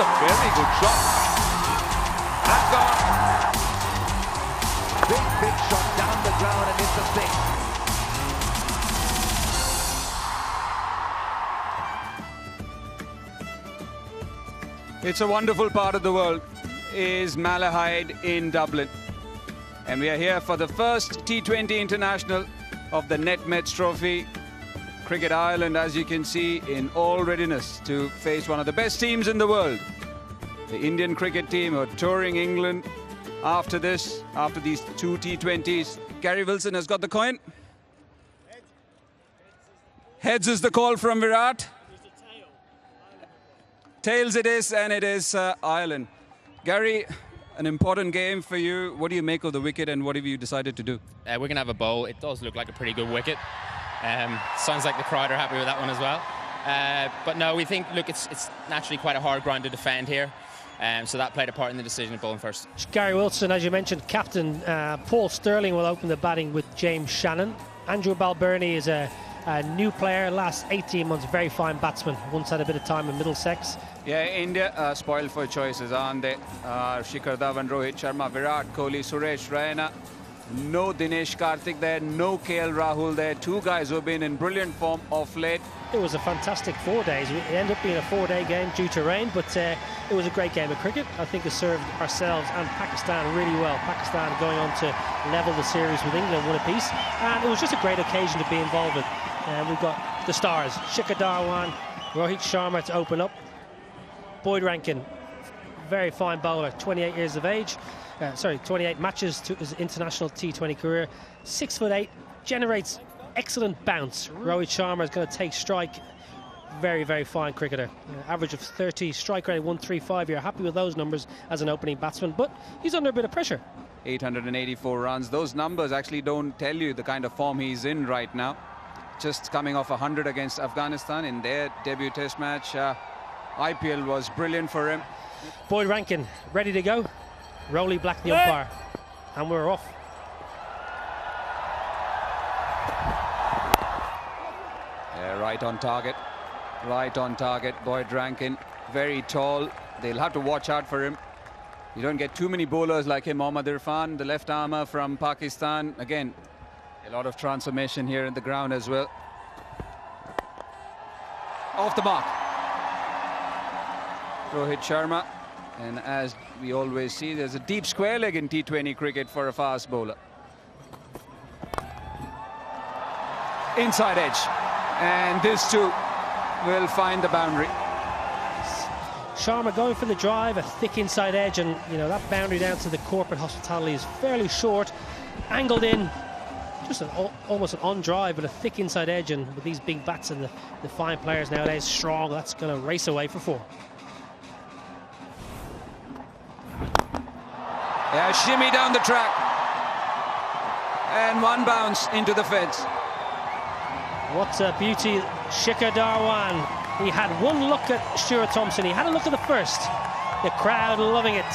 a very good shot. That's gone. Big shot down the ground and hits the stick. It's a wonderful part of the world, is Malahide in Dublin. And we are here for the first T20 International of the NetMets Trophy. Cricket Ireland, as you can see, in all readiness to face one of the best teams in the world. The Indian cricket team are touring England after these two T20s. Gary Wilson has got the coin. Heads is the call from Virat. Tails it is, and it is Ireland. Gary, an important game for you. What do you make of the wicket, and what have you decided to do? We're going to have a bowl. It does look like a pretty good wicket. Sounds like the crowd are happy with that one as well. But no, we think, look, it's naturally quite a hard ground to defend here. So that played a part in the decision of bowling first. Gary Wilson, as you mentioned, captain. Paul Stirling will open the batting with James Shannon. Andrew Balbirnie is a new player, last 18 months, very fine batsman. Once had a bit of time in Middlesex. Yeah, India spoiled for choices, aren't they? Shikhar Dhawan, Rohit Sharma, Virat Kohli, Suresh Raina. No Dinesh Karthik there, no KL Rahul there. Two guys who have been in brilliant form of late. It was a fantastic 4 days. It ended up being a 4-day game due to rain, but it was a great game of cricket. I think it served ourselves and Pakistan really well. Pakistan going on to level the series with England, one apiece. And it was just a great occasion to be involved in. We've got the stars, Shikhar Dhawan, Rohit Sharma to open up. Boyd Rankin, very fine bowler, 28 years of age. 28 matches to his international T20 career. 6'8", generates excellent bounce. Rohit Sharma is going to take strike. Very, very fine cricketer. Average of 30, strike rate 135. You're happy with those numbers as an opening batsman, but he's under a bit of pressure. 884 runs. Those numbers actually don't tell you the kind of form he's in right now. Just coming off 100 against Afghanistan in their debut test match. IPL was brilliant for him. Boyd Rankin ready to go. Rowley Black the umpire, and we're off. Yeah, right on target. Right on target. Boyd Rankin, very tall. They'll have to watch out for him. You don't get too many bowlers like him. Mohammad Irfan, the left armour from Pakistan. Again, a lot of transformation here in the ground as well. Off the mark. Rohit Sharma. And as we always see, there's a deep square leg in T20 cricket for a fast bowler. Inside edge. And this too will find the boundary. Sharma going for the drive, a thick inside edge, and you know that boundary down to the corporate hospitality is fairly short. Angled in, just almost an on drive, but a thick inside edge, and with these big bats and the fine players nowadays, strong, that's going to race away for 4. Yeah, shimmy down the track. And one bounce into the fence. What a beauty, Shikhar Dhawan. He had one look at Stuart Thompson. He had a look at the first. The crowd loving it.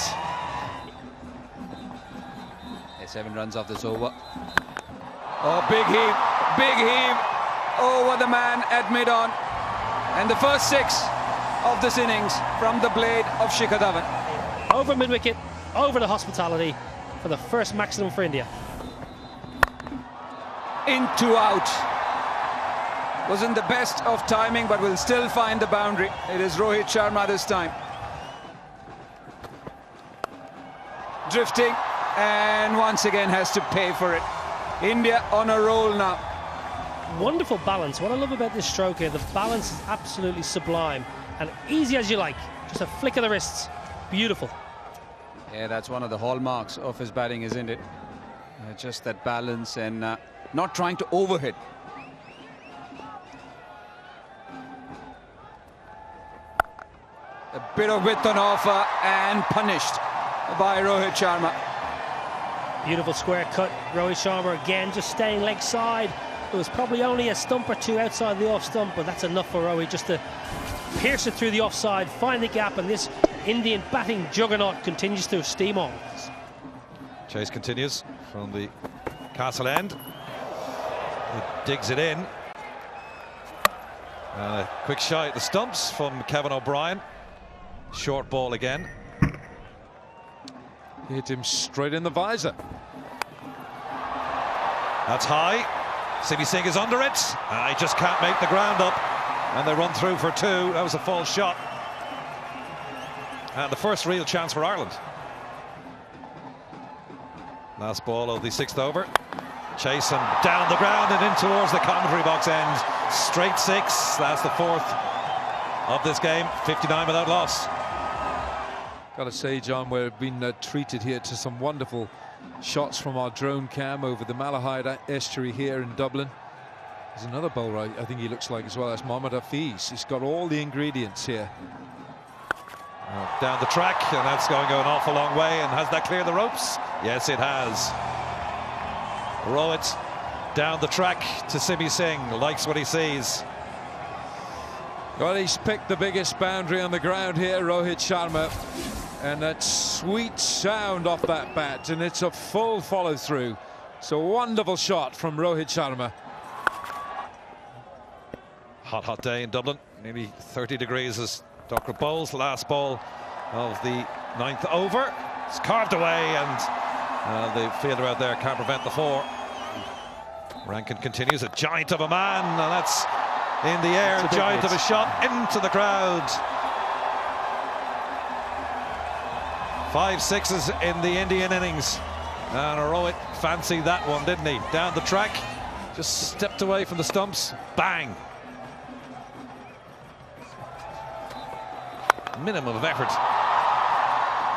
7 runs off this over. Oh, big heave, big heave over the man at mid-on. And the first 6 of this innings from the blade of Shikhar Dhawan. Over mid-wicket, over the hospitality for the first maximum for India. Into out. Wasn't the best of timing, but will still find the boundary. It is Rohit Sharma this time. Drifting, and once again has to pay for it. India on a roll now. Wonderful balance. What I love about this stroke here, the balance is absolutely sublime. And easy as you like. Just a flick of the wrists. Beautiful. Yeah, that's one of the hallmarks of his batting, isn't it? Just that balance and not trying to overhit. A bit of width on offer and punished by Rohit Sharma. Beautiful square cut. Rohit Sharma again just staying leg side. It was probably only a stump or two outside the off stump, but that's enough for Rohit just to pierce it through the offside, find the gap, and this Indian batting juggernaut continues to steam on. Chase continues from the castle end. He digs it in. And a quick shot at the stumps from Kevin O'Brien. short ball again. Hit him straight in the visor. That's high. Simi Singh is under it. He just can't make the ground up. And they run through for two. That was a false shot. And the first real chance for Ireland. Last ball of the 6th over. Chase and down the ground and in towards the commentary box end. Straight 6. That's the 4th of this game. 59 without loss. Got to say, John, we've been treated here to some wonderful shots from our drone cam over the Malahide estuary here in Dublin. There's another bowler I think he looks like as well. That's Mohamed Hafiz. He's got all the ingredients here. Down the track, and that's going an awful long way. And has that cleared the ropes? Yes, it has. Rohit down the track to Simi Singh. Likes what he sees. Well, he's picked the biggest boundary on the ground here, Rohit Sharma. And that sweet sound off that bat, and it's a full follow-through. It's a wonderful shot from Rohit Sharma. Hot day in Dublin. Nearly 30 degrees as Doctor bowls. Last ball of the 9th over. It's carved away, and the fielder out there can't prevent the 4. Rankin continues. A giant of a man, and that's in the air. A giant of a shot into the crowd. 5 sixes in the Indian innings, and Rohit fancied that one, didn't he? Down the track, just stepped away from the stumps. Bang. Minimum of effort.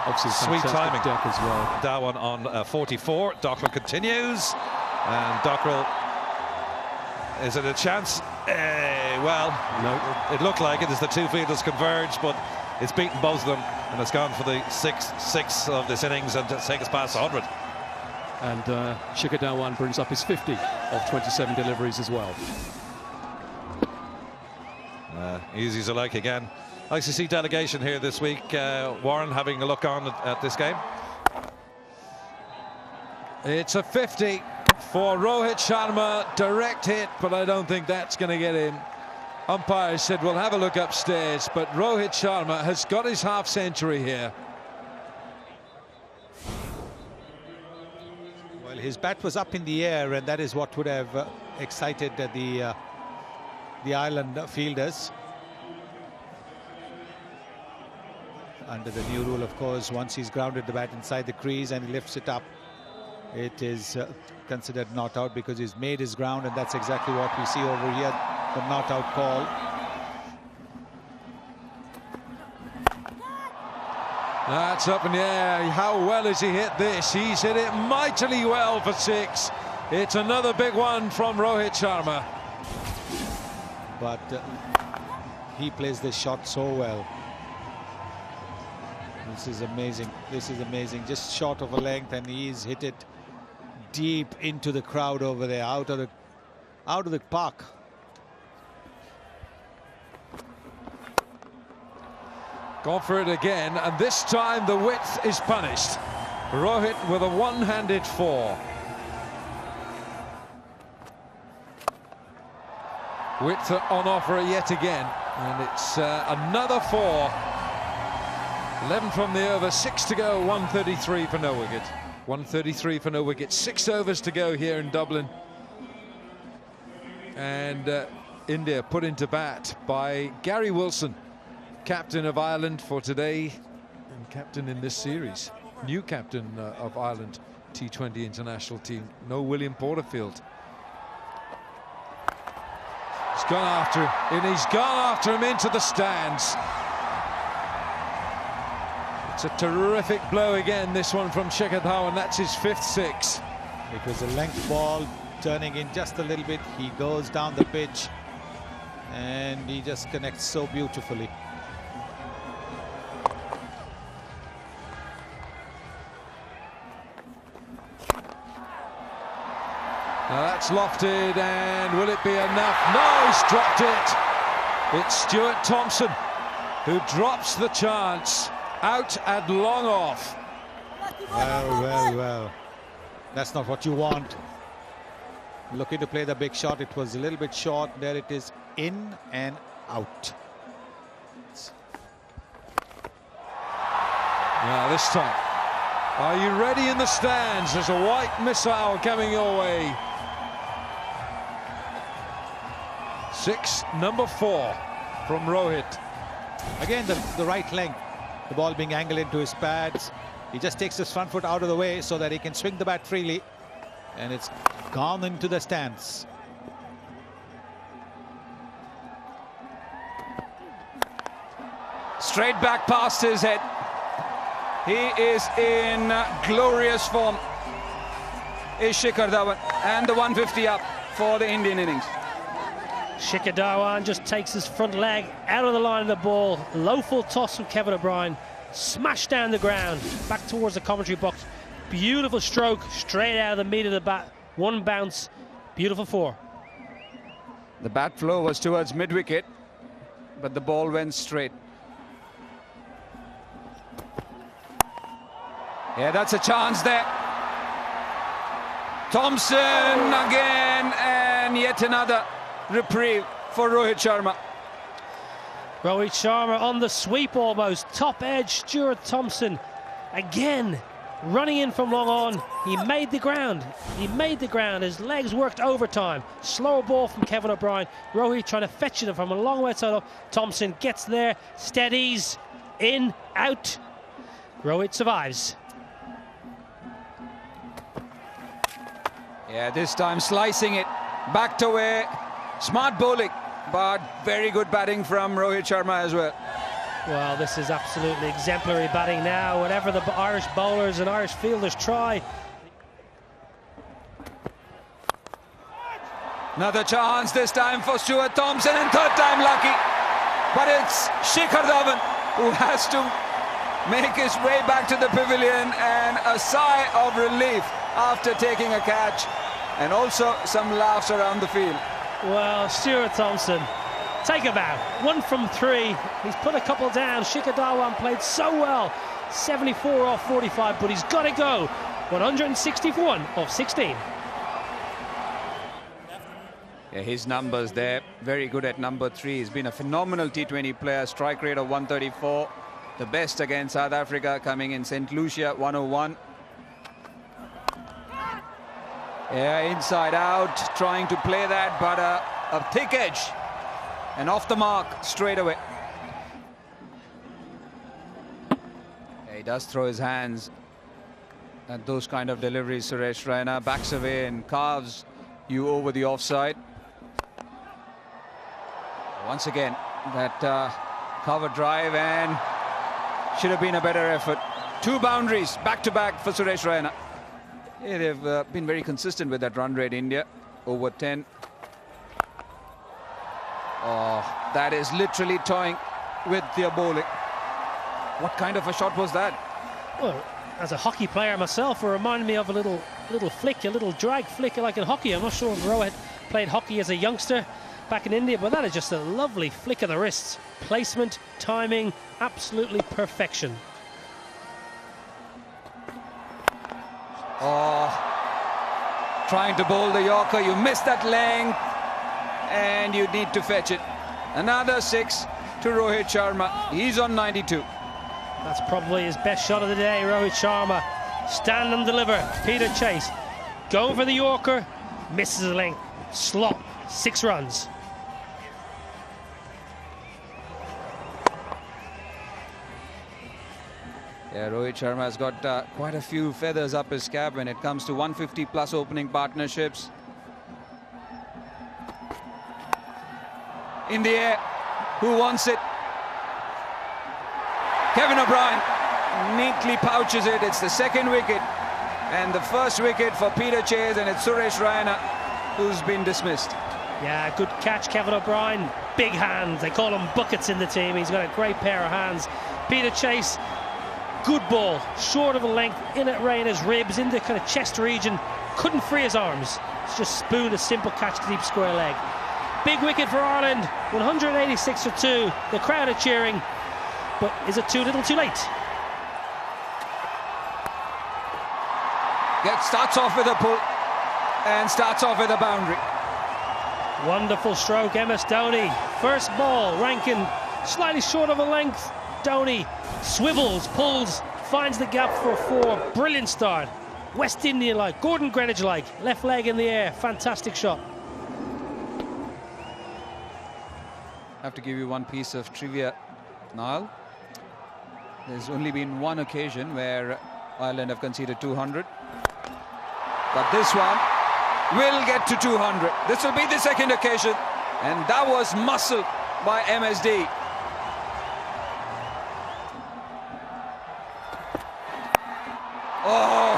Obviously, sweet timing. Deck as well. Dhawan on 44. Dockrell continues, and Dockrell, is it a chance? Well, no. It looked like it as the two fielders converge, but it's beaten both of them, and it's gone for the 6th of this innings and take us past 100. And Shikhar Dhawan brings up his 50 of 27 deliveries as well. Easy as I like again. ICC delegation here this week. Warren, having a look on at this game. It's a 50 for Rohit Sharma. Direct hit, but I don't think that's going to get him. Umpire said we'll have a look upstairs, but Rohit Sharma has got his half-century here. Well, his bat was up in the air, and that is what would have excited the Ireland fielders. Under the new rule, of course, once he's grounded the bat inside the crease and he lifts it up, it is considered not out because he's made his ground, and that's exactly what we see over here, the not out call. That's up in the air. How well has he hit this? He's hit it mightily well for 6. It's another big one from Rohit Sharma. But he plays this shot so well. This is amazing. This is amazing. Just short of a length, and he's hit it deep into the crowd over there, out of the park. Gone for it again, and this time the width is punished. Rohit with a one-handed 4. Width on offer yet again, and it's another 4. 11 from the over, 6 to go, 133 for no wicket. 133 for no wicket, 6 overs to go here in Dublin. And India put into bat by Gary Wilson, captain of Ireland for today and captain in this series. New captain of Ireland T20 international team. No William Porterfield. He's gone after him, and he's gone after him into the stands. It's a terrific blow again, this one from Shikhar Dhawan. That's his 5th 6. It was a length ball, turning in just a little bit. He goes down the pitch, and he just connects so beautifully. Now that's lofted, and will it be enough? No, he's dropped it. It's Stuart Thompson who drops the chance. Out and long off. Well. That's not what you want. Looking to play the big shot. It was a little bit short. There it is, in and out. Now this time, are you ready in the stands? There's a white missile coming your way. 6, number 4 from Rohit. Again, the right length. The ball being angled into his pads. He just takes his front foot out of the way so that he can swing the bat freely. And it's gone into the stands. Straight back past his head. He is in glorious form. Is Shikhar Dhawan, and the 150 up for the Indian innings. Shikhar Dhawan just takes his front leg out of the line of the ball. Low full toss from Kevin O'Brien. Smash down the ground, back towards the commentary box. Beautiful stroke, straight out of the meat of the bat. One bounce, beautiful 4. The bat flow was towards mid-wicket, but the ball went straight. Yeah, that's a chance there. Thompson again, and yet another reprieve for Rohit Sharma. Rohit Sharma on the sweep almost. Top edge, Stuart Thompson again running in from long on. He made the ground. He made the ground. His legs worked overtime. Slower ball from Kevin O'Brien. Rohit trying to fetch it from a long way side up. Thompson gets there, steadies, in, out. Rohit survives. Yeah, this time slicing it backed away. Smart bowling, but very good batting from Rohit Sharma as well. Well, this is absolutely exemplary batting now. Whatever the Irish bowlers and Irish fielders try. Another chance this time for Stuart Thompson, and third time lucky. But it's Shikhar Dhawan who has to make his way back to the pavilion, and a sigh of relief after taking a catch, and also some laughs around the field. Well, Stuart Thompson, take a bow. 1 from 3. He's put a couple down. Shikhar Dhawan played so well. 74 off 45, but he's got to go. 161 off 16. Yeah, his numbers there, very good at number 3. He's been a phenomenal T20 player. Strike rate of 134. The best against South Africa, coming in St. Lucia, 101. Yeah, inside out, trying to play that, but a thick edge. And off the mark straight away. Yeah, he does throw his hands at those kind of deliveries. Suresh Raina backs away and carves you over the offside. Once again, that cover drive, and should have been a better effort. 2 boundaries back to back for Suresh Raina. Yeah, they've been very consistent with that run rate, India. Over 10. Oh, that is literally toying with their bowling. What kind of a shot was that? Well, as a hockey player myself, it reminded me of a little flick, a little drag flick like in hockey. I'm not sure if Rohit played hockey as a youngster back in India, but that is just a lovely flick of the wrists. Placement, timing, absolutely perfection. Oh, trying to bowl the Yorker. You missed that length, and you need to fetch it. Another 6 to Rohit Sharma. He's on 92. That's probably his best shot of the day, Rohit Sharma. Stand and deliver. Peter Chase going for the Yorker, misses the length. Slot, 6 runs. Yeah, Rohit Sharma has got quite a few feathers up his cap when it comes to 150 plus opening partnerships. In the air, who wants it? Kevin O'Brien neatly pouches it. It's the 2nd wicket and the 1st wicket for Peter Chase, and it's Suresh Raina who's been dismissed. Yeah, good catch, Kevin O'Brien. Big hands, they call him buckets in the team. He's got a great pair of hands. Peter Chase, good ball, short of a length, in at Raina's ribs, in the kind of chest region. Couldn't free his arms. It's just spoon a simple catch to deep square leg. Big wicket for Ireland, 186 for 2. The crowd are cheering, but is it too little too late? Starts off with a pull and starts off with a boundary. Wonderful stroke, MS Dhoni. First ball, Rankin slightly short of a length. Dhoni swivels, pulls finds the gap for 4. Brilliant start. West Indian-like, Gordon Greenwich-like. Left leg in the air. Fantastic shot. I have to give you one piece of trivia, Niall. There's only been one occasion where Ireland have conceded 200. But this one will get to 200. This will be the second occasion. And that was muscle by MSD. Oh,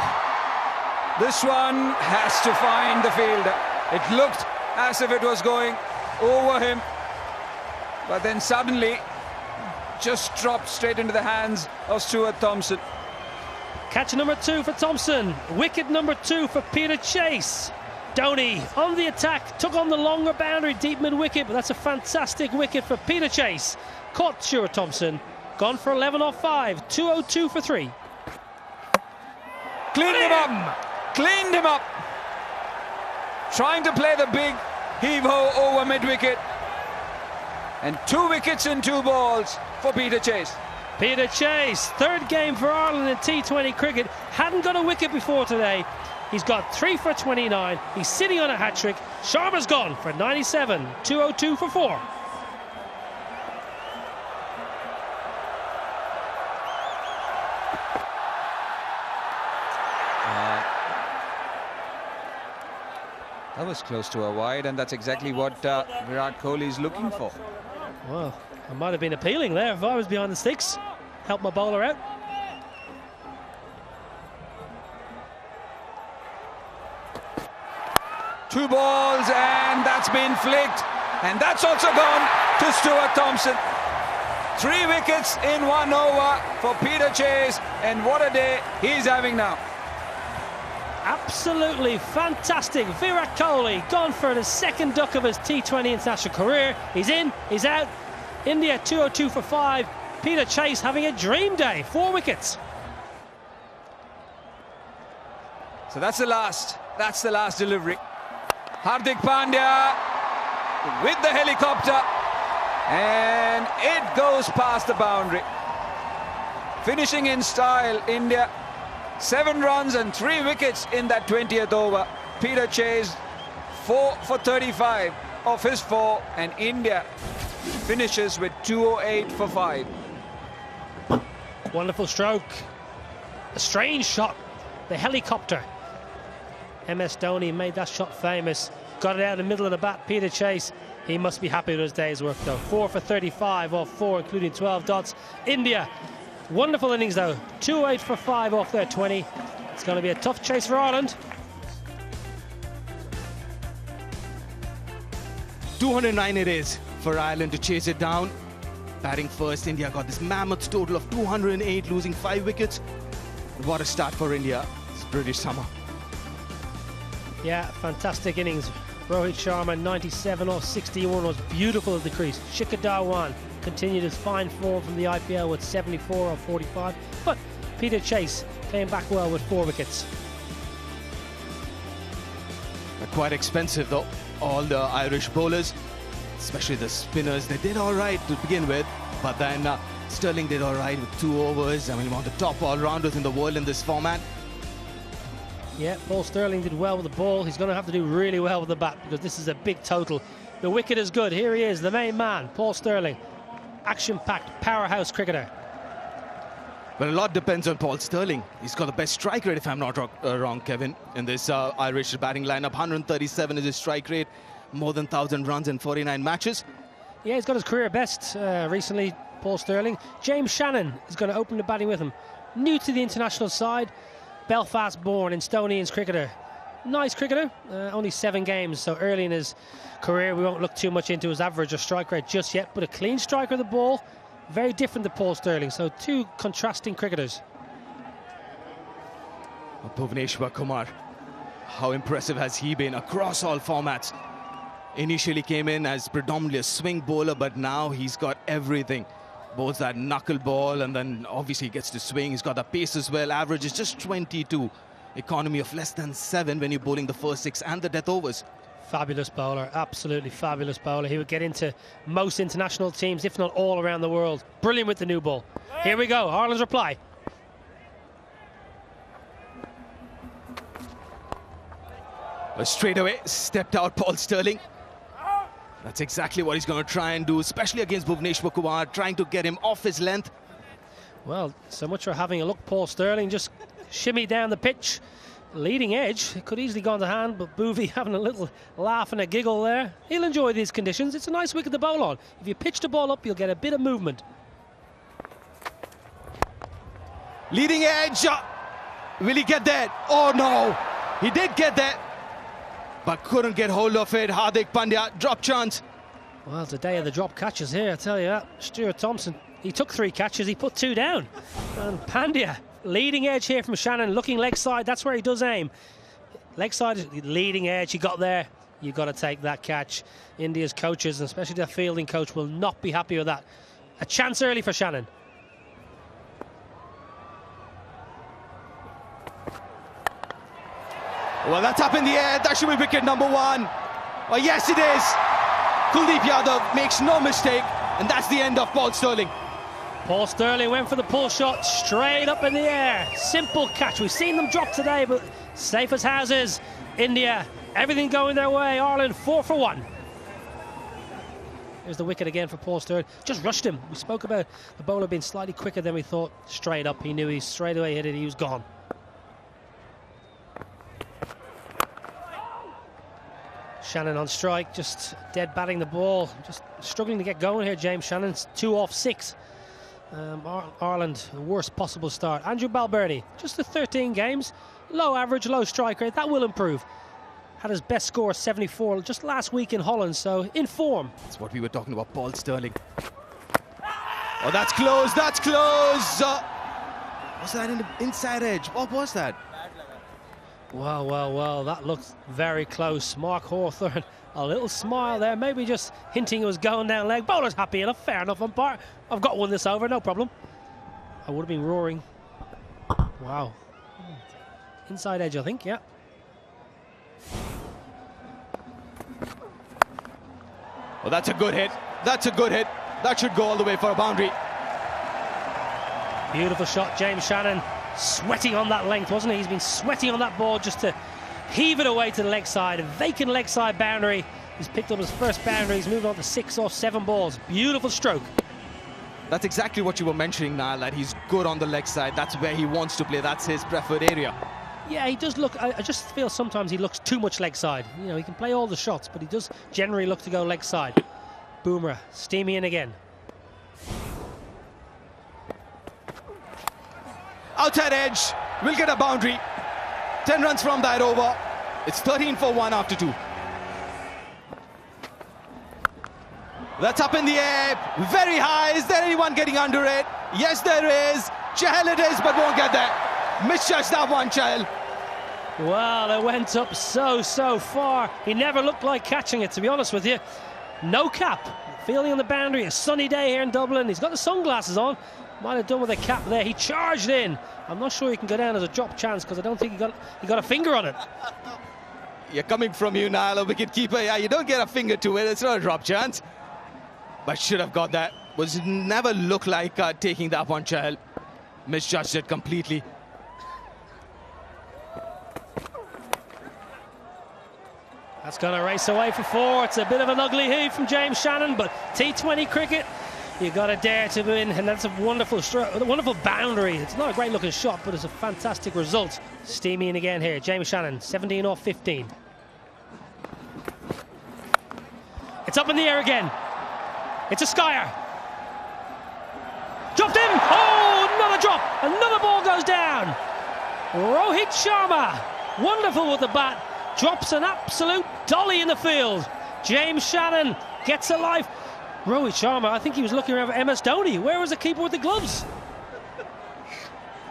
this one has to find the fielder. It looked as if it was going over him, but then suddenly just dropped straight into the hands of Stuart Thompson. Catch number 2 for Thompson. Wicket number 2 for Peter Chase. Dhoni on the attack, took on the longer boundary, deep mid-wicket, but that's a fantastic wicket for Peter Chase. Caught Stuart Thompson, gone for 11 off 5, 202 for 3. Cleaned him up, cleaned him up. Trying to play the big heave-ho over mid-wicket. And 2 wickets in 2 balls for Peter Chase. Peter Chase, third game for Ireland in T20 cricket. Hadn't got a wicket before today. He's got 3 for 29. He's sitting on a hat-trick. Sharma's gone for 97, 202 for 4. That was close to a wide, and that's exactly what Virat Kohli is looking for. Well, I might have been appealing there if I was behind the sticks. Help my bowler out. Two balls, and that's been flicked. And that's also gone to Stuart Thompson. 3 wickets in 1 over for Peter Chase, and what a day he's having now. Absolutely fantastic. Virat Kohli gone for the second duck of his T20 international career. He's in, he's out. India 202 for 5. Peter Chase having a dream day. 4 wickets. So that's the last delivery. Hardik Pandya with the helicopter, and it goes past the boundary. Finishing in style, India. 7 runs and 3 wickets in that 20th over. Peter Chase 4 for 35 of his 4, and India finishes with 208 for 5. Wonderful stroke. A strange shot. The helicopter. MS Dhoni made that shot famous. Got it out in the middle of the bat. Peter Chase, he must be happy with his day's work though. 4 for 35 off 4, including 12 dots. India, wonderful innings though. 208 for 5 off their 20. It's going to be a tough chase for Ireland. 209 it is for Ireland to chase it down. Batting first, India got this mammoth total of 208, losing 5 wickets. What a start for India. It's British summer. Yeah, fantastic innings. Rohit Sharma 97 off 61 was beautiful at the crease. Shikhar Dhawan continued his fine form from the IPL with 74 off 45. But Peter Chase came back well with 4 wickets. Quite expensive though. All the Irish bowlers, especially the spinners, they did all right to begin with. But then Sterling did all right with 2 overs. I mean, one of the top all-rounders in the world in this format. Yeah, Paul Sterling did well with the ball. He's going to have to do really well with the bat because this is a big total. The wicket is good. Here he is, the main man, Paul Sterling. Action-packed, powerhouse cricketer. But a lot depends on Paul Sterling. He's got the best strike rate, if I'm not wrong, Kevin, in this Irish batting lineup. 137 is his strike rate, more than 1,000 runs in 49 matches. Yeah, he's got his career best recently, Paul Sterling. James Shannon is going to open the batting with him. New to the international side. Belfast-born Estonian cricketer. Nice cricketer, only 7 games, so early in his career. We won't look too much into his average or strike rate just yet, but a clean striker of the ball. Very different to Paul Sterling, so 2 contrasting cricketers. Bhuvneshwar Kumar, how impressive has he been across all formats? Initially came in as predominantly a swing bowler, but now he's got everything. Bowls that knuckle ball, and then obviously he gets to swing. He's got the pace as well. Average is just 22. Economy of less than 7 when you're bowling the first 6 and the death overs. Fabulous bowler, absolutely fabulous bowler. He would get into most international teams, if not all around the world. Brilliant with the new ball. Here we go, Ireland's reply. Straight away, stepped out Paul Sterling. That's exactly what he's going to try and do, especially against Bhuvneshwar Kumar, trying to get him off his length. Well, so much for having a look. Paul Sterling just shimmy down the pitch. Leading edge, it could easily go on the hand, but Bhuvi having a little laugh and a giggle there. He'll enjoy these conditions. It's a nice wicket to bowl on. If you pitch the ball up, you'll get a bit of movement. Leading edge. Will he get there? Oh no! He did get there, but couldn't get hold of it. Hardik Pandya, drop chance. Well, it's a day of the drop catches here, I tell you that. Stuart Thompson, he took 3 catches, he put 2 down. And Pandya, leading edge here from Shannon, looking leg side, that's where he does aim. Leg side, leading edge, he got there. You've got to take that catch. India's coaches, and especially their fielding coach, will not be happy with that. A chance early for Shannon. Well, that's up in the air. That should be wicket number 1. Well, yes, it is. Kuldeep Yadav makes no mistake, and that's the end of Paul Sterling. Paul Sterling went for the pull shot straight up in the air. Simple catch. We've seen them drop today, but safe as houses. India, everything going their way. Ireland 4 for 1. Here's the wicket again for Paul Sterling. Just rushed him. We spoke about the bowler being slightly quicker than we thought. Straight up, he knew he straight away hit it. He was gone. Shannon on strike, just dead batting the ball, just struggling to get going here. James Shannon's 2 off 6. Ireland, the worst possible start. Andrew Balbirnie, just the 13 games, low average, low strike rate. That will improve. Had his best score 74 just last week in Holland, so in form. That's what we were talking about, Paul Sterling. Oh, that's close, that's close. Was that in the inside edge? What was that? Well, well, well, that looks very close. Mark Hawthorne, a little smile there, maybe just hinting it was going down leg. Bowler's happy enough, fair enough umpire. I've got one this over, no problem. I would have been roaring. Wow. Inside edge, I think, yeah. Well, that's a good hit. That's a good hit. That should go all the way for a boundary. Beautiful shot, James Shannon. Sweating on that length, wasn't he? He's been sweating on that ball just to heave it away to the leg side. A vacant leg side boundary. He's picked up his first boundary. He's moved on to 6 off 7 balls. Beautiful stroke. That's exactly what you were mentioning, Niall, that he's good on the leg side. That's where he wants to play. That's his preferred area. Yeah, he does look, I just feel sometimes he looks too much leg side. You know, he can play all the shots, but he does generally look to go leg side. Boomerang, steamy in again. Outside edge, will get a boundary. 10 runs from that over. It's 13 for 1 after 2. That's up in the air, very high. Is there anyone getting under it? Yes, there is. Chahal it is, but won't get there. Misjudged that one, Chahal. Well, it went up so far. He never looked like catching it, to be honest with you. No cap. Fielding on the boundary. A sunny day here in Dublin. He's got the sunglasses on. Might have done with a cap there. He charged in. I'm not sure he can go down as a drop chance because I don't think he got a finger on it. You're coming from you, Niall, a wicket keeper. Yeah, you don't get a finger to it. It's not a drop chance. But should have got that. Was never look like taking that one, Chahal. Misjudged it completely. That's going to race away for 4. It's a bit of an ugly heave from James Shannon, but T20 cricket, you've got to dare to win, and that's a wonderful boundary. It's not a great looking shot, but it's a fantastic result. Steamy in again here. James Shannon, 17 off 15. It's up in the air again. It's a skyer. Dropped in. Oh, another drop. Another ball goes down. Rohit Sharma, wonderful with the bat. Drops an absolute dolly in the field. James Shannon gets a life. Rohit Sharma, I think he was looking around for MS Dhoni. Where was the keeper with the gloves?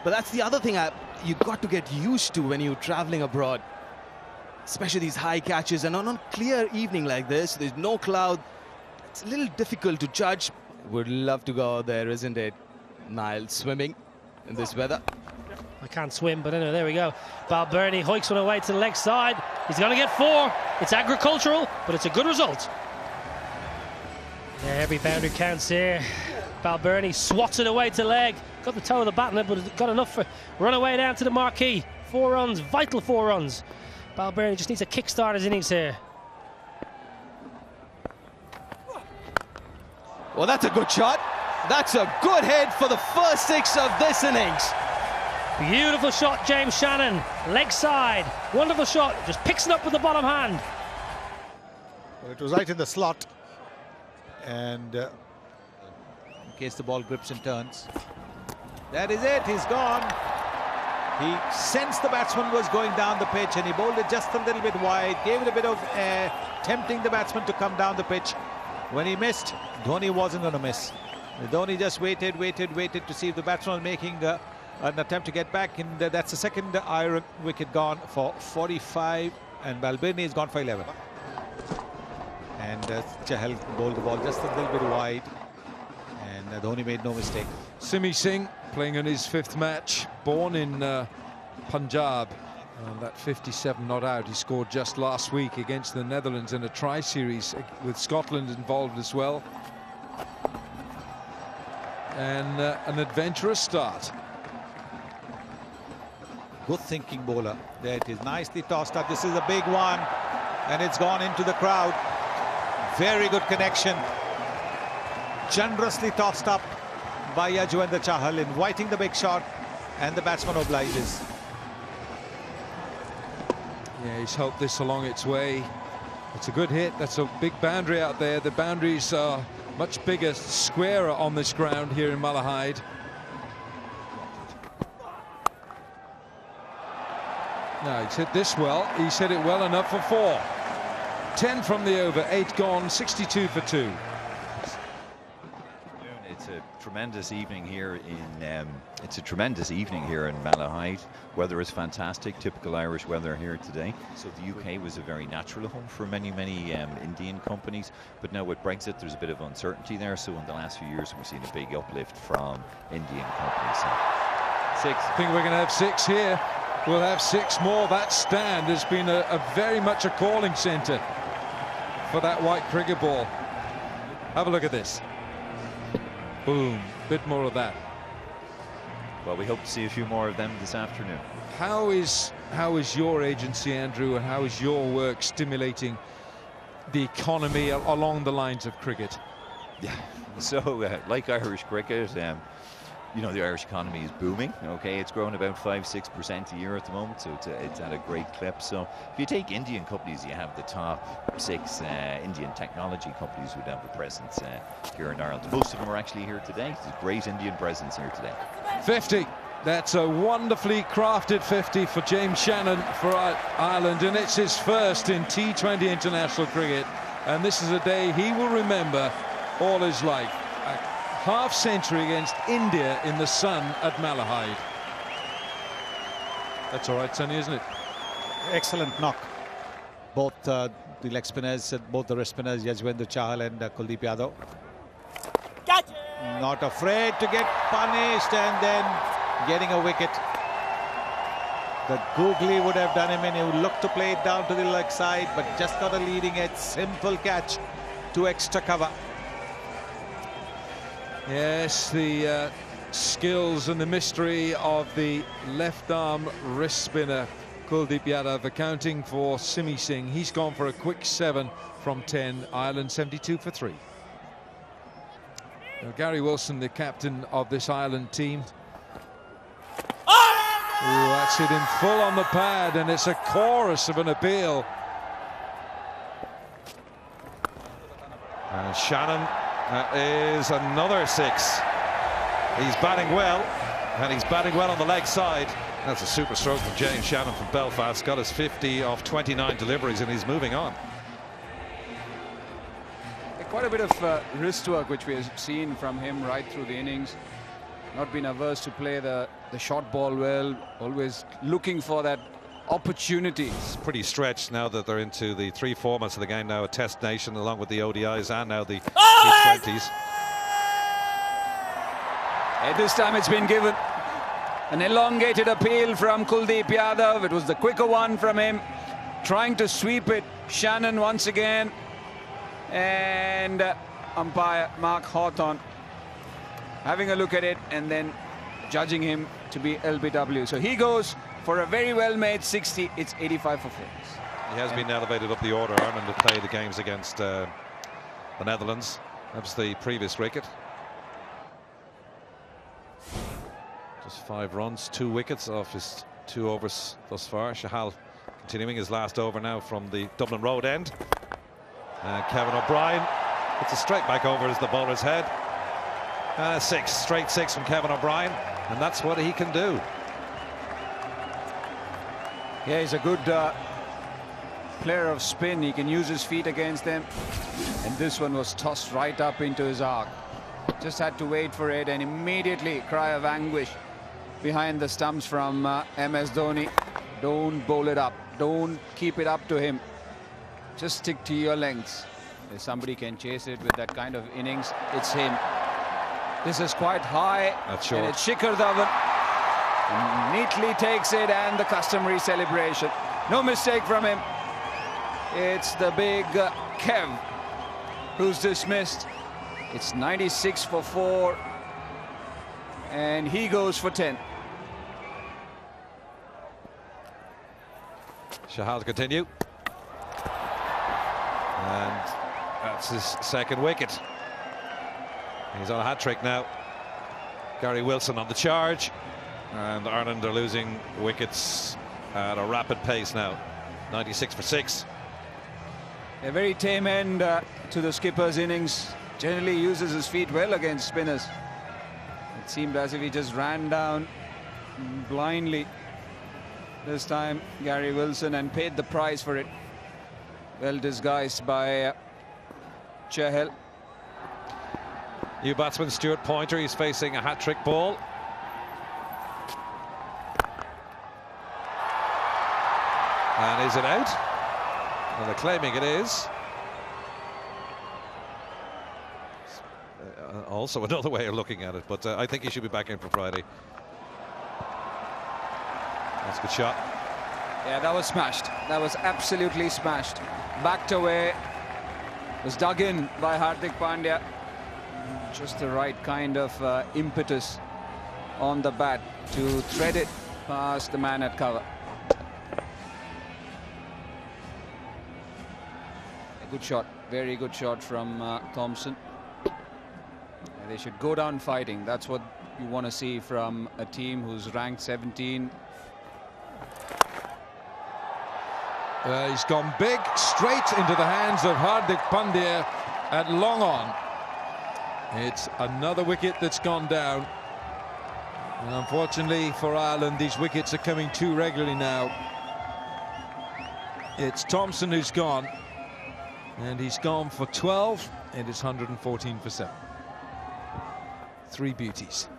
But that's the other thing you've got to get used to when you're traveling abroad. Especially these high catches, and on a clear evening like this, there's no cloud. It's a little difficult to judge. Would love to go there, isn't it? Niall, swimming in this weather. I can't swim, but anyway, there we go. Balbirnie hoiks one away to the leg side. He's going to get 4. It's agricultural, but it's a good result. Yeah, every boundary counts here. Balbirnie swats it away to leg. Got the toe of the bat in it, but got enough for run away down to the marquee. 4 runs, vital 4 runs. Balbirnie just needs to kickstart his innings here. Well, that's a good shot. That's a good hit for the first 6 of this innings. Beautiful shot, James Shannon. Leg side. Wonderful shot. Just picks it up with the bottom hand. Well, it was right in the slot. And in case the ball grips and turns. That is it. He's gone. He sensed the batsman was going down the pitch and he bowled it just a little bit wide. Gave it a bit of air, tempting the batsman to come down the pitch. When he missed, Dhoni wasn't going to miss. Dhoni just waited to see if the batsman was making an attempt to get back, and that's the second iron wicket gone for 45, and Balbirnie has gone for 11. And Chahal bowled the ball just a little bit wide, and Dhoni made no mistake. Simi Singh playing in his 5th match, born in Punjab. That 57 not out. He scored just last week against the Netherlands in a tri-series with Scotland involved as well. And an adventurous start. Good thinking bowler. There it is, nicely tossed up. This is a big one, and it's gone into the crowd. Very good connection. Generously tossed up by Yuzvendra Chahal, inviting the big shot, and the batsman obliges. Yeah, he's helped this along its way. It's a good hit. That's a big boundary out there. The boundaries are much bigger, squarer on this ground here in Malahide. No, he's hit this well. He's hit it well enough for 4. 10 from the over, 8 gone, 62 for 2. It's a tremendous evening here in Malahide. Weather is fantastic, typical Irish weather here today. So the UK was a very natural home for many Indian companies, but now with Brexit there's a bit of uncertainty there. So in the last few years we've seen a big uplift from Indian companies. So 6. I think we're going to have 6 here. We'll have 6 more. That stand has been a very much a calling centre for that white cricket ball. Have a look at this. Boom, bit more of that. Well, we hope to see a few more of them this afternoon. How is your agency, Andrew, and how is your work stimulating the economy along the lines of cricket? Yeah, so like Irish cricket, you know, the Irish economy is booming. Okay, it's growing about 5-6% a year at the moment, so it's at a great clip. So if you take Indian companies, you have the top 6 Indian technology companies who have a presence here in Ireland. Most of them are actually here today. There's a great Indian presence here today. 50. That's a wonderfully crafted 50 for James Shannon for Ireland, and it's his first in T20 international cricket. And this is a day he will remember all his life. Half-century against India in the sun at Malahide. That's all right, Sonny, isn't it? Excellent knock. Both the leg spinners, both the wrist spinners, Yuzvendra Chahal and Kuldeep Yadav. Not afraid to get punished and then getting a wicket. The googly would have done him in. He would look to play it down to the leg side, but just got a leading edge. Simple catch to extra cover. Yes, the skills and the mystery of the left-arm wrist spinner Kuldeep Yadav accounting for Simi Singh. He's gone for a quick 7 from 10. Ireland 72 for 3. Now, Gary Wilson, the captain of this Ireland team. Ooh, that's it in full on the pad, and it's a chorus of an appeal. And Shannon is another 6. He's batting well, and he's batting well on the leg side. That's a super stroke from James Shannon from Belfast. Got his 50 off 29 deliveries, and he's moving on. Quite a bit of wrist work which we have seen from him right through the innings. Not been averse to play the short ball well, always looking for that opportunity. It's pretty stretched now that they're into the 3 formats of the game now, a Test Nation along with the ODIs and now the T20s. And this time it's been given. An elongated appeal from Kuldeep Yadav. It was the quicker one from him. Trying to sweep it. Shannon once again. And umpire Mark Hawthorne having a look at it and then judging him to be LBW. So he goes For a very well-made 60, it's 85 for 4. He has been elevated up the order. Ireland have played the games against the Netherlands. That was the previous wicket. Just 5 runs, 2 wickets off his 2 overs thus far. Shahal continuing his last over now from the Dublin Road end. And Kevin O'Brien hits a straight back over as the bowler's head. 6, straight 6 from Kevin O'Brien, and that's what he can do. Yeah, he's a good player of spin. He can use his feet against them. And this one was tossed right up into his arc. Just had to wait for it, and immediately cry of anguish behind the stumps from MS Dhoni. Don't bowl it up. Don't keep it up to him. Just stick to your lengths. If somebody can chase it with that kind of innings, it's him. This is quite high. That's short. And it's Shikhar Dhawan. Neatly takes it, and the customary celebration. No mistake from him. It's the big Kev who's dismissed. It's 96 for 4. And he goes for 10. Shahal to continue. And that's his second wicket. He's on a hat-trick now. Gary Wilson on the charge. And Ireland are losing wickets at a rapid pace now. 96 for 6. A very tame end to the skipper's innings. Generally uses his feet well against spinners. It seemed as if he just ran down blindly this time, Gary Wilson, and paid the price for it. Well disguised by Chahal. New batsman Stuart Pointer. He's facing a hat-trick ball. And is it out? Well, they're claiming it is. Also another way of looking at it, but I think he should be back in for Friday. That's a good shot. Yeah, that was smashed. That was absolutely smashed. Backed away. Was dug in by Hardik Pandya. Just the right kind of impetus on the bat to thread it past the man at cover. A good shot, very good shot from Thompson. They should go down fighting. That's what you want to see from a team who's ranked 17. He's gone big, straight into the hands of Hardik Pandya at long on. It's another wicket that's gone down. And unfortunately for Ireland, these wickets are coming too regularly now. It's Thompson who's gone. And he's gone for 12, and it's 114 for 7. 3 beauties.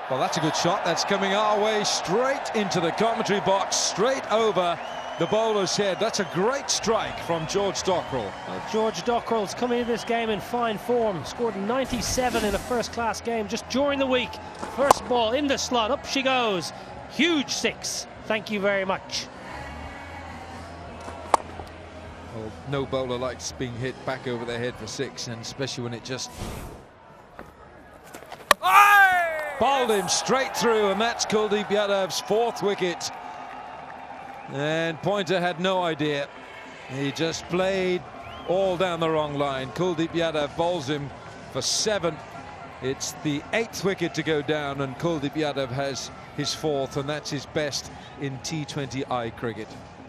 Well, that's a good shot. That's coming our way, straight into the commentary box, straight over the bowler's head. That's a great strike from George Dockrell. Well, George Dockrell's coming into this game in fine form. Scored 97 in a first-class game just during the week. First ball in the slot, up she goes. Huge 6. Thank you very much. Well, no bowler likes being hit back over their head for 6, and especially when it just bowled him straight through, and that's Kuldeep Yadav's 4th wicket. And Pointer had no idea. He just played all down the wrong line. Kuldeep Yadav bowls him for 7. It's the 8th wicket to go down, and Kuldeep Yadav has his 4th, and that's his best in T20I cricket.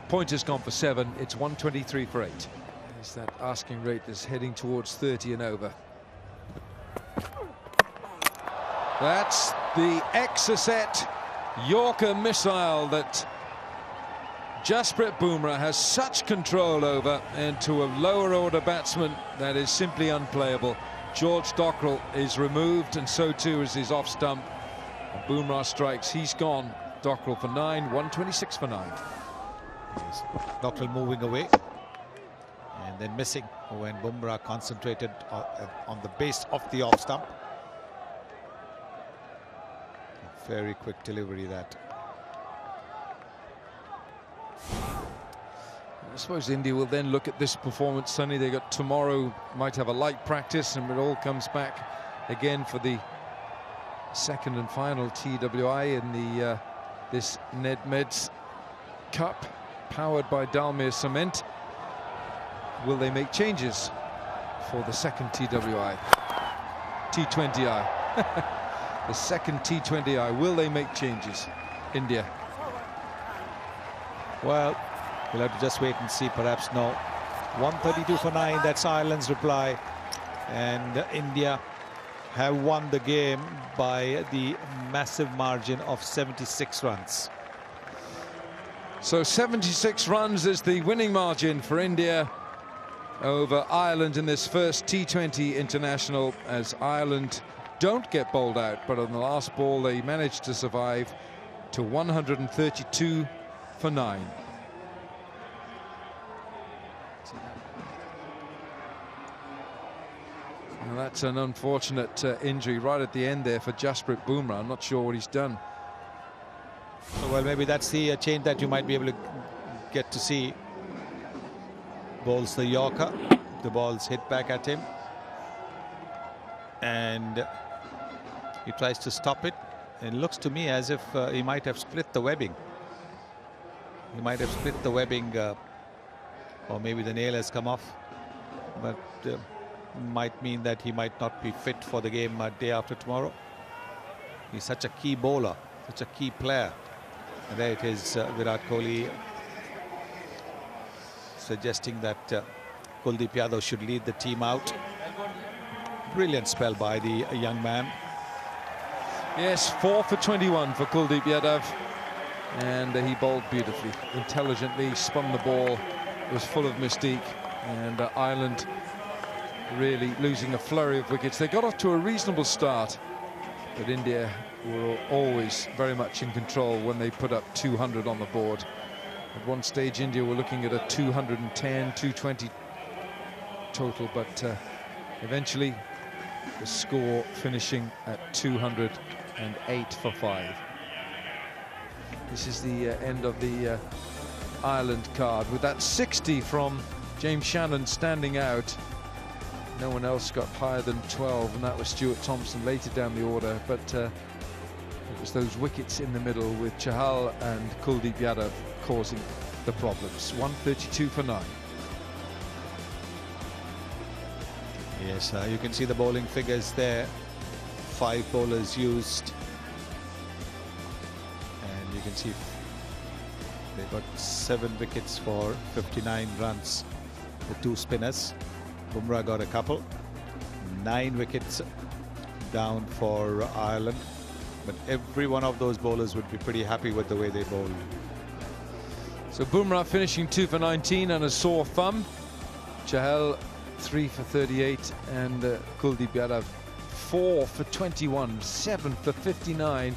Pointer's gone for 7. It's 123 for 8. There's that asking rate that's heading towards 30 and over. That's the Exocet Yorker missile that Jasprit Bumrah has such control over, and to a lower order batsman that is simply unplayable. George Dockrell is removed, and so too is his off stump. And Bumrah strikes. He's gone. Dockrell for 9, 126 for 9. Dockrell moving away and then missing when Bumrah concentrated on the base of the off stump. Very quick delivery that. I suppose India will then look at this performance, Sonny. They got tomorrow, might have a light practice, and it all comes back again for the second and final TWI in the this Nedmeds Cup, powered by Dalmir Cement. Will they make changes for the second T20I? The second T20I. Will they make changes? India. Well, we'll have to just wait and see. Perhaps no. 132 for 9. That's Ireland's reply. And India have won the game by the massive margin of 76 runs. So 76 runs is the winning margin for India over Ireland in this first T20 international, as Ireland don't get bowled out, but on the last ball they managed to survive to 132 for 9. Well, that's an unfortunate injury right at the end there for Jasprit Bumrah. I'm not sure what he's done. Well, maybe that's the change that you might be able to get to see. Bowls the Yorker. The ball's hit back at him. And he tries to stop it. It looks to me as if he might have split the webbing. He might have split the webbing, or maybe the nail has come off. But might mean that he might not be fit for the game day after tomorrow. He's such a key bowler, such a key player. And there it is, Virat Kohli suggesting that Kuldeep Yadav should lead the team out. Brilliant spell by the young man. Yes, 4 for 21 for Kuldeep Yadav. And he bowled beautifully, intelligently, spun the ball, was full of mystique. And Ireland really losing a flurry of wickets. They got off to a reasonable start, but India were always very much in control when they put up 200 on the board. At one stage, India were looking at a 210, 220 total, but eventually the score finishing at 208 for 5. This is the end of the Ireland card, with that 60 from James Shannon standing out. No one else got higher than 12, and that was Stuart Thompson later down the order, but it was those wickets in the middle with Chahal and Kuldeep Yadav causing the problems. 132 for 9. Yes, you can see the bowling figures there. 5 bowlers used. And you can see they got 7 wickets for 59 runs. The 2 spinners. Bumrah got a couple. 9 wickets down for Ireland. But every one of those bowlers would be pretty happy with the way they bowled. So Bumrah finishing 2 for 19 and a sore thumb. Chahal 3 for 38, and Kuldeep Yadav 4 for 21, 7 for 59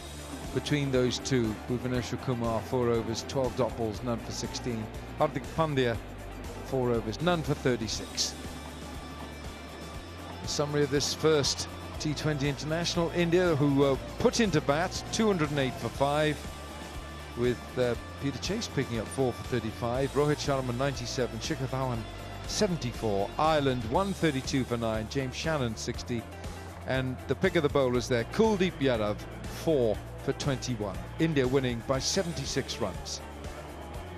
between those two. Bhuvaneshwar Kumar 4 overs, 12 dot balls, none for 16. Hardik Pandya 4 overs, none for 36. A summary of this first T20 international. India, who put into bat 208 for 5, with Peter Chase picking up 4 for 35, Rohit Sharma 97, Shikhar Dhawan 74, Ireland 132 for 9, James Shannon 60, and the pick of the bowlers there, Kuldeep Yadav 4 for 21. India winning by 76 runs.